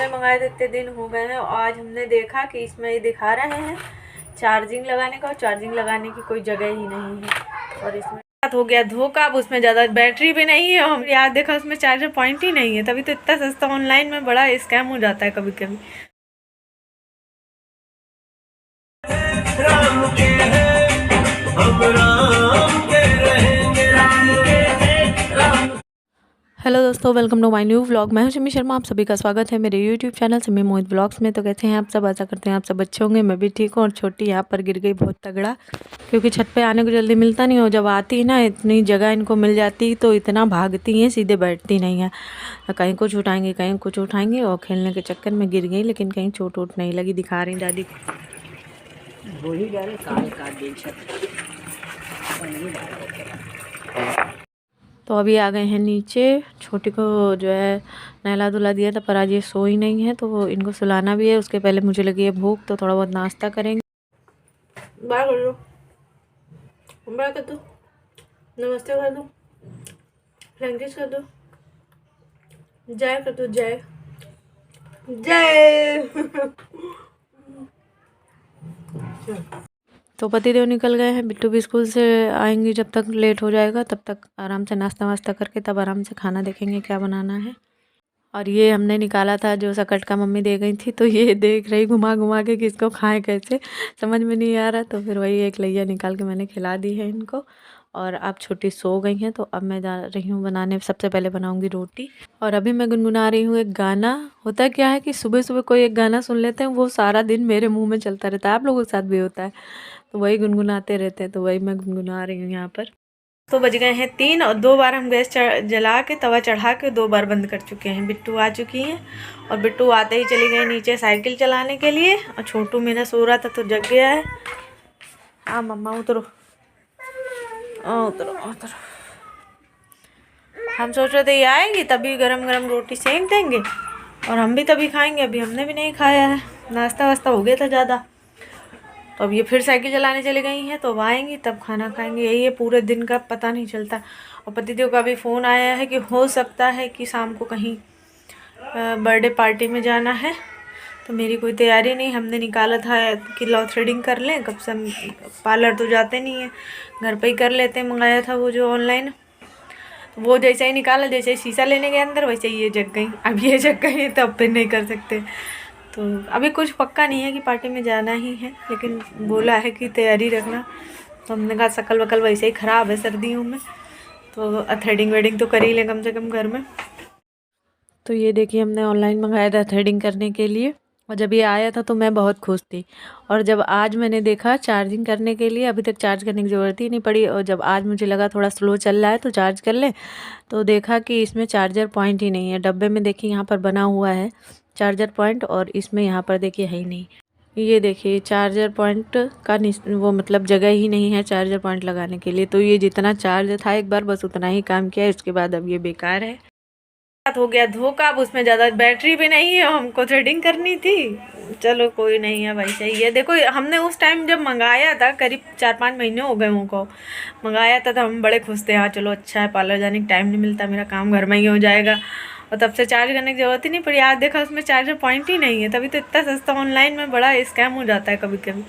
हमने मंगाए थे इतने दिन हो गए हैं और आज हमने देखा कि इसमें ये दिखा रहे हैं चार्जिंग लगाने का, और चार्जिंग लगाने की कोई जगह ही नहीं है। और इसमें हो गया धोखा, अब उसमें ज़्यादा बैटरी भी नहीं है। हम याद देखा उसमें चार्जर पॉइंट ही नहीं है, तभी तो इतना सस्ता ऑनलाइन में बड़ा स्कैम हो जाता है कभी कभी। राम के हैं, हम राम के रहेंगे, राम के हैं, राम। हेलो दोस्तों, welcome to my new vlog. मैं हूं शमी शर्मा, आप सभी का स्वागत है मेरे यूट्यूब चैनल शमी मोहित व्लॉग्स में। तो कैसे हैं आप सब? आशा करते हैं आप सब अच्छे होंगे। मैं भी ठीक हूं। और छोटी यहाँ पर गिर गई बहुत तगड़ा, क्योंकि छत पे आने को जल्दी मिलता नहीं। और जब आती है ना, इतनी जगह इनको मिल जाती तो इतना भागती हैं, सीधे बैठती नहीं है। कहीं कुछ उठाएंगे कहीं कुछ उठाएंगे, और खेलने के चक्कर में गिर गई, लेकिन कहीं चोट वोट नहीं लगी। दिखा रही दादी तो अभी आ गए हैं नीचे। छोटी को जो है नहला धुला दिया था, पर आज ये सो ही नहीं है, तो इनको सुलाना भी है। उसके पहले मुझे लगी है भूख, तो थोड़ा बहुत नाश्ता करेंगे। बाय कर दो, बाय कर दो, नमस्ते कर दो, फ्रेंकिश कर दो, जय कर दो, जय जय। तो पतिदेव निकल गए हैं। बिट्टू भी स्कूल से आएंगी, जब तक लेट हो जाएगा तब तक आराम से नाश्ता वास्ता करके तब आराम से खाना देखेंगे क्या बनाना है। और ये हमने निकाला था जो सकट का मम्मी दे गई थी, तो ये देख रही घुमा घुमा के किसको खाएं कैसे, समझ में नहीं आ रहा। तो फिर वही एक लैया निकाल के मैंने खिला दी है इनको। और अब छोटी सो गई हैं, तो अब मैं जा रही हूँ बनाने। सबसे पहले बनाऊंगी रोटी। और अभी मैं गुनगुना रही हूँ एक गाना। होता क्या है कि सुबह सुबह कोई एक गाना सुन लेते हैं, वो सारा दिन मेरे मुंह में चलता रहता है। आप लोगों के साथ भी होता है, तो वही गुनगुनाते रहते हैं। तो वही मैं गुनगुना रही हूँ यहाँ पर। तो बज गए हैं 3 और 2 बार हम गैस जला के तवा चढ़ा के 2 बार बंद कर चुके हैं। बिट्टू आ चुकी हैं, और बिट्टू आते ही चली गई नीचे साइकिल चलाने के लिए। और छोटू मेरा सो रहा था तो जग गया है। हाँ मम्मा उतरो, उतरो उतरो। हम सोच रहे थे ये आएंगी तभी गरम गरम रोटी सेक देंगे, और हम भी तभी खाएंगे। अभी हमने भी नहीं खाया है, नाश्ता वास्ता हो गया था ज़्यादा। तो अब ये फिर साइकिल चलाने चली गई हैं, तो अब आएंगी तब खाना खाएंगे। यही है, पूरे दिन का पता नहीं चलता। और पतिदेव का भी फ़ोन आया है कि हो सकता है कि शाम को कहीं बर्थडे पार्टी में जाना है। तो मेरी कोई तैयारी नहीं, हमने निकाला था कि लॉ थ्रेडिंग कर लें। कब से पार्लर तो जाते नहीं हैं, घर पे ही कर लेते हैं। मंगाया था वो जो ऑनलाइन, वो जैसे ही निकाला, जैसे ही शीशा लेने के अंदर, वैसे ही ये जग गई। अब ये जग गई तो अब फिर नहीं कर सकते। तो अभी कुछ पक्का नहीं है कि पार्टी में जाना ही है, लेकिन बोला है कि तैयारी रखना। तो हमने कहा शकल वकल वैसे ही ख़राब है सर्दियों में, तो थ्रेडिंग वेडिंग तो कर ही लें कम से कम घर में। तो ये देखिए, हमने ऑनलाइन मंगाया था थ्रेडिंग करने के लिए। और जब ये आया था तो मैं बहुत खुश थी। और जब आज मैंने देखा चार्जिंग करने के लिए, अभी तक चार्ज करने की ज़रूरत ही नहीं पड़ी। और जब आज मुझे लगा थोड़ा स्लो चल रहा है तो चार्ज कर ले, तो देखा कि इसमें चार्जर पॉइंट ही नहीं है। डब्बे में देखिए यहाँ पर बना हुआ है चार्जर पॉइंट, और इसमें यहाँ पर देखिए है ही नहीं। ये देखिए चार्जर पॉइंट का वो मतलब जगह ही नहीं है चार्जर पॉइंट लगाने के लिए। तो ये जितना चार्ज था एक बार, बस उतना ही काम किया, इसके बाद अब ये बेकार है। हो गया धोखा, अब उसमें ज़्यादा बैटरी भी नहीं है। हमको थ्रेडिंग करनी थी, चलो कोई नहीं है भाई, सही है। देखो हमने उस टाइम जब मंगाया था, करीब 4-5 महीने हो गए उनको मंगाया था, तो हम बड़े खुश थे। हाँ चलो अच्छा है, पार्लर जाने का टाइम नहीं मिलता, मेरा काम घर में ही हो जाएगा। और तब से चार्ज करने की ज़रूरत ही नहीं पड़ी। आज देखा उसमें चार्जर पॉइंट ही नहीं है, तभी तो इतना सस्ता ऑनलाइन में बड़ा स्कैम हो जाता है कभी कभी।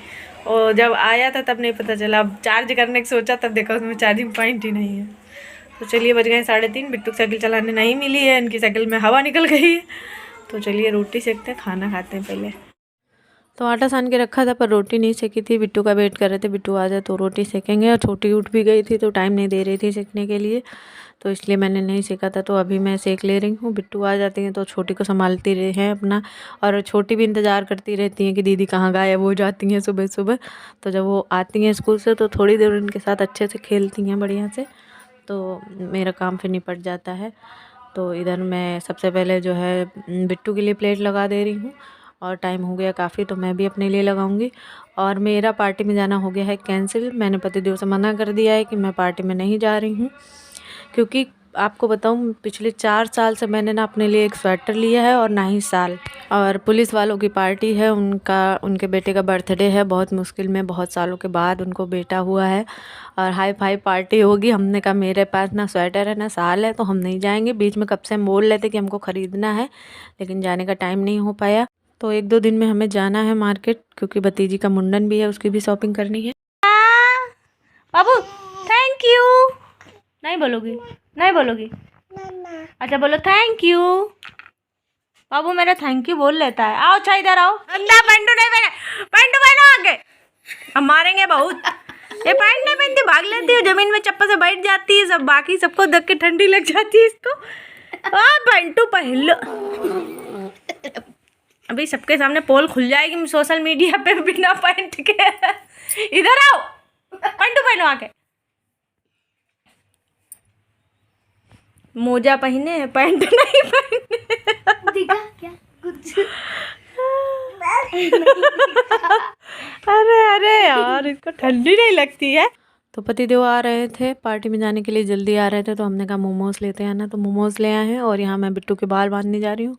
और जब आया था तब नहीं पता चला, अब चार्ज करने की सोचा तब देखा उसमें चार्जिंग पॉइंट ही नहीं है। तो चलिए बज गए 3:30। बिट्टू की साइकिल चलाने नहीं मिली है, इनकी साइकिल में हवा निकल गई है। तो चलिए रोटी सेकते हैं, खाना खाते हैं पहले। तो आटा सान के रखा था, पर रोटी नहीं सेकी थी। बिट्टू का वेट कर रहे थे, बिट्टू आ जाए तो रोटी सेकेंगे। और छोटी उठ भी गई थी तो टाइम नहीं दे रही थी सेकने के लिए, तो इसलिए मैंने नहीं सेका था। तो अभी मैं सेक ले रही हूँ। बिट्टू आ जाती हैं तो छोटी को संभालती रहे हैं अपना, और छोटी भी इंतज़ार करती रहती हैं कि दीदी कहाँ गायब हो जाती हैं सुबह सुबह। तो जब वो आती हैं स्कूल से तो थोड़ी देर उनके साथ अच्छे से खेलती हैं बढ़िया से, तो मेरा काम फिर निपट जाता है। तो इधर मैं सबसे पहले जो है बिट्टू के लिए प्लेट लगा दे रही हूँ। और टाइम हो गया काफ़ी, तो मैं भी अपने लिए लगाऊंगी। और मेरा पार्टी में जाना हो गया है कैंसिल। मैंने पतिदेव से मना कर दिया है कि मैं पार्टी में नहीं जा रही हूँ, क्योंकि आपको बताऊं, पिछले 4 साल से मैंने ना अपने लिए एक स्वेटर लिया है और ना ही साल। और पुलिस वालों की पार्टी है, उनके बेटे का बर्थडे है, बहुत मुश्किल में बहुत सालों के बाद उनको बेटा हुआ है और हाई फाई पार्टी होगी। हमने कहा मेरे पास ना स्वेटर है ना साल है, तो हम नहीं जाएंगे। बीच में कब से हम बोल रहे थे कि हमको ख़रीदना है, लेकिन जाने का टाइम नहीं हो पाया। तो 1-2 दिन में हमें जाना है मार्केट, क्योंकि भतीजी का मुंडन भी है, उसकी भी शॉपिंग करनी है। बाबू थैंक यू नहीं बोलोगी? नहीं बोलोगी? अच्छा बोलो थैंक यू। बाबू मेरा थैंक यू बोल लेता है। आओ अच्छा इधर आओ। अंधा पेंटू नहीं पहने, पेंटू पहनो आगे, हम मारेंगे बहुत। ये पैंट नहीं पहनती, भाग लेती है, जमीन में चप्पल से बैठ जाती है, सब बाकी सबको देख के ठंडी लग जाती है इसको। पेंटू पहन लो। अभी सबके सामने पोल खुल जाएगी सोशल मीडिया पे बिना पैंट के। इधर आओ, पेंटू पहनो आके। मोजा पहने, पैंट नहीं पहने। दिखा क्या कुछ? अरे यार, इसको ठंडी नहीं लगती है। तो पतिदेव आ रहे थे पार्टी में जाने के लिए, जल्दी आ रहे थे, तो हमने कहा मोमोज लेते हैं ना, तो मोमोज ले आए हैं। और यहाँ मैं बिट्टू के बाल बांधने जा रही हूँ,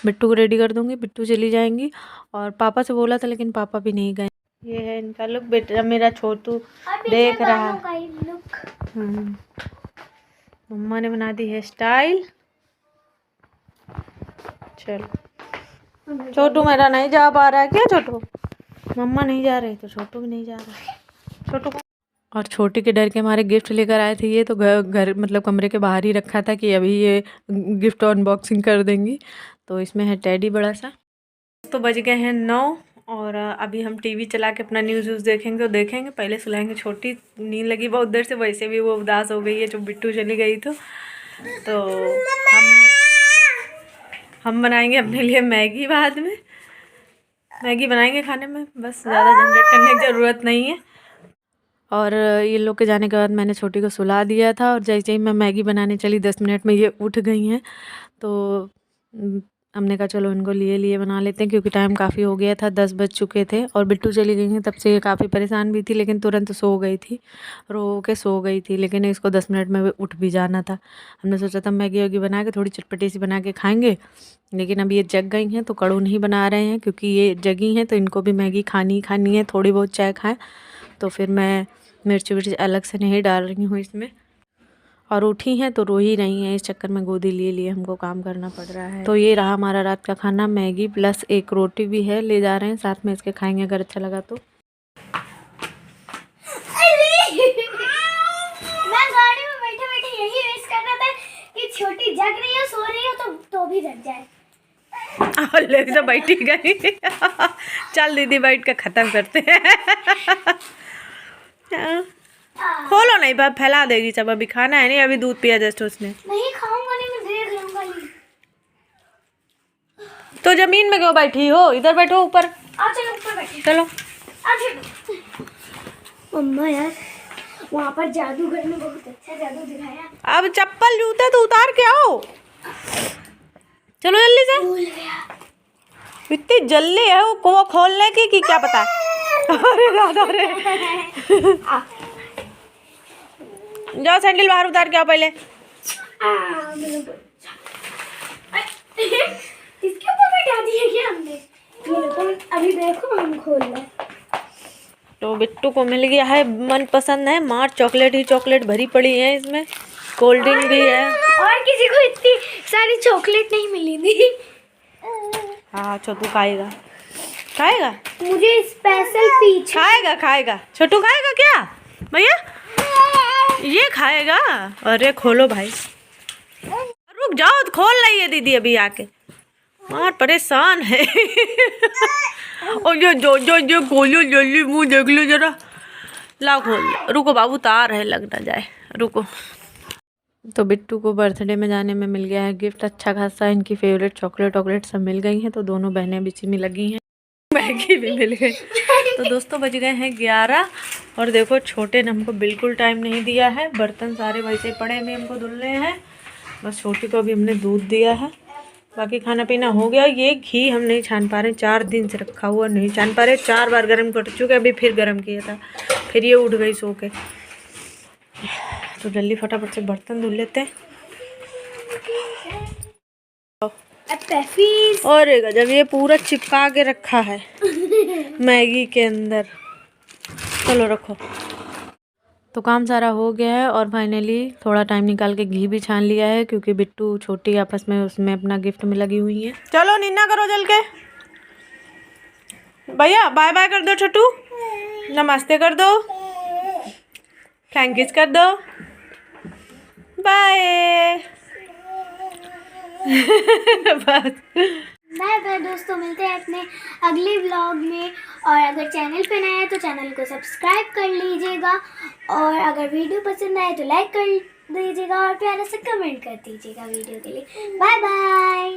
बिट्टू को रेडी कर दूँगी, बिट्टू चली जाएंगी। और पापा से बोला था लेकिन पापा भी नहीं गए। ये है इनका लुक, बेटा मेरा छोटू देख रहा है। मम्मा ने बना दी है स्टाइल। चलो छोटू मेरा नहीं जा पा रहा है क्या? छोटू मम्मा नहीं जा रही तो छोटू भी नहीं जा रहा है। छोटू और छोटी के डर के हमारे गिफ्ट लेकर आए थे। ये तो घर मतलब कमरे के बाहर ही रखा था कि अभी ये गिफ्ट अनबॉक्सिंग कर देंगी। तो इसमें है टेडी बड़ा सा। तो बज गए हैं 9 और अभी हम टीवी चला के अपना न्यूज़ देखेंगे। तो देखेंगे, पहले सुलाएंगे छोटी, नींद लगी बहुत देर से, वैसे भी वो उदास हो गई है जब बिट्टू चली गई। तो हम बनाएंगे अपने लिए मैगी, बाद में मैगी बनाएंगे खाने में, बस ज़्यादा झंझट करने की ज़रूरत नहीं है। और ये लोग के जाने के बाद मैंने छोटी को सुला दिया था और जैसे ही मैं मैगी बनाने चली 10 मिनट में ये उठ गई हैं। तो हमने कहा चलो इनको लिए बना लेते हैं, क्योंकि टाइम काफ़ी हो गया था, 10 बज चुके थे। और बिट्टू चली गई हैं तब से ये काफ़ी परेशान भी थी, लेकिन तुरंत सो गई थी, रो के सो गई थी। लेकिन इसको 10 मिनट में उठ भी जाना था। हमने सोचा था मैगी वैगी बना के थोड़ी चटपटी सी बना के खाएंगे, लेकिन अब ये जग गई हैं तो कड़ू नहीं बना रहे हैं, क्योंकि ये जगी हैं तो इनको भी मैगी खानी है, थोड़ी बहुत चाय खाएँ। तो फिर मैं मिर्च विर्च अलग से नहीं डाल रही हूँ इसमें। और उठी हैं तो रो ही रही हैं, इस चक्कर में गोदी लिए हमको काम करना पड़ रहा है। तो ये रहा हमारा रात का खाना, मैगी प्लस एक रोटी भी है, ले जा रहे हैं साथ में, इसके खाएंगे अगर अच्छा लगा तो। मैं गाड़ी में बैठे बैठे यही रेस कर रहा था कि छोटी जग रही है, सो रही है तो भी जग जाए। लेके तो बैठी गई। चल दीदी बैठ के खत्म करते हैं। खोलो नहीं, बात फैला देगी सब। अभी खाना है नहीं, अभी दूध पिया जस्ट उसने। नहीं खाऊंगा, नहीं मैं देख लूंगा। तो जमीन में क्यों बैठी हो? इधर बैठो ऊपर। चलो ऊपर बैठे। चलो मम्मा यार, वहाँ पर जादूगर ने बहुत अच्छा जादू दिखाया। अब चप्पल जूते तो उतार के आओ। चलो जल्दी से। भूल गया। इतनी जल्दी है वो खोलने की क्या पता। अरे दादा रे। जाओ सैंडल बाहर उतार के आओ पहले। इसके ऊपर बैठा दिया क्या हमने? अभी देखो हम खोल रहे। तो बिट्टू को मिल गया है मनपसंद है मार चॉकलेट ही चॉकलेट भरी पड़ी है इसमें, कोल्ड ड्रिंक भी है। और किसी को इतनी सारी चॉकलेट नहीं मिली थी। हाँ छोटू खाएगा खाएगा, मुझे स्पेशल पीच खाएगा। छोटू खाएगा क्या भैया? ये खाएगा। अरे खोलो भाई, रुक जाओ, तो खोल रही है दीदी अभी आके। मार परेशान है। और जो खोलो जल्दी, मुँह देख लो जरा। लाओ खोल, रुको बाबू तार है, लग ना जाए, रुको। तो बिट्टू को बर्थडे में जाने में मिल गया है गिफ्ट अच्छा खासा। इनकी फेवरेट चॉकलेट सब मिल गई हैं, तो दोनों बहनें बिची में लगी हैं। मैगी भी मिल गई। तो दोस्तों बज गए हैं 11 और देखो छोटे ने हमको बिल्कुल टाइम नहीं दिया है। बर्तन सारे वैसे पड़े में हमको धुलने हैं, बस छोटी को भी हमने दूध दिया है, बाकी खाना पीना हो गया। ये घी हम नहीं छान पा रहे, 4 दिन से रखा हुआ नहीं छान पा रहे। 4 बार गर्म कर चुके, अभी फिर गर्म किया था, फिर ये उठ गई सो के। तो जल्दी फटाफट से बर्तन धुल लेते हैं। पैफीज और जब ये पूरा चिपका के रखा है मैगी के अंदर। चलो रखो। तो काम सारा हो गया है और फाइनली थोड़ा टाइम निकाल के घी भी छान लिया है, क्योंकि बिट्टू छोटी आपस में उसमें अपना गिफ्ट में लगी हुई है। चलो निन्ना करो जल के। भैया बाय बाय कर दो छोटू, नमस्ते कर दो, थैंक यू कर दो, बाय। बस बाय बाय दोस्तों, मिलते हैं अपने अगले व्लॉग में। और अगर चैनल पे नया है तो चैनल को सब्सक्राइब कर लीजिएगा, और अगर वीडियो पसंद आए तो लाइक कर दीजिएगा और प्यारा सा कमेंट कर दीजिएगा वीडियो के लिए। Bye bye.